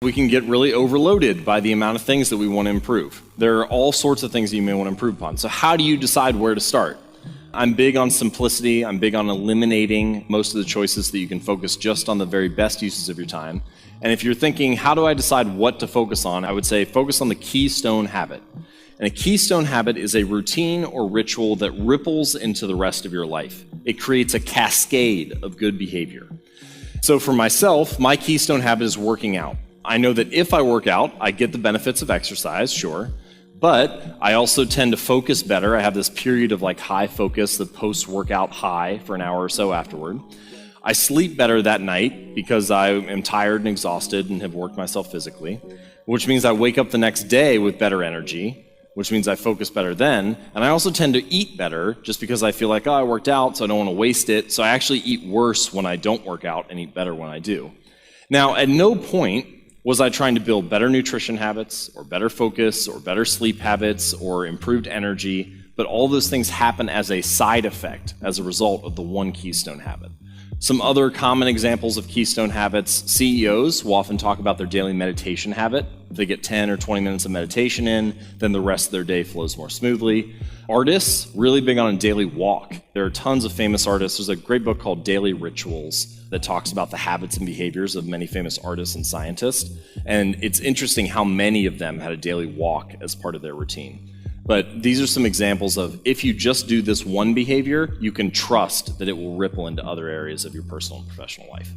We can get really overloaded by the amount of things that we want to improve. There are all sorts of things that you may want to improve upon. So how do you decide where to start? I'm big on simplicity. I'm big on eliminating most of the choices so that you can focus just on the very best uses of your time. And if you're thinking, how do I decide what to focus on? I would say focus on the keystone habit. And a keystone habit is a routine or ritual that ripples into the rest of your life. It creates a cascade of good behavior. So for myself, my keystone habit is working out. I know that if I work out, I get the benefits of exercise, sure, but I also tend to focus better. I have this period of high focus, the post-workout high for an hour or so afterward. I sleep better that night because I am tired and exhausted and have worked myself physically, which means I wake up the next day with better energy, which means I focus better then. And I also tend to eat better just because I feel like, I worked out, so I don't want to waste it. So I actually eat worse when I don't work out and eat better when I do. Now, at no point was I trying to build better nutrition habits or better focus or better sleep habits or improved energy, but all those things happen as a side effect as a result of the one keystone habit. Some other common examples of keystone habits: CEOs will often talk about their daily meditation habit. If they get 10 or 20 minutes of meditation in, then the rest of their day flows more smoothly. Artists, really big on a daily walk. There are tons of famous artists. There's a great book called Daily Rituals that talks about the habits and behaviors of many famous artists and scientists. And it's interesting how many of them had a daily walk as part of their routine. But these are some examples of, if you just do this one behavior, you can trust that it will ripple into other areas of your personal and professional life.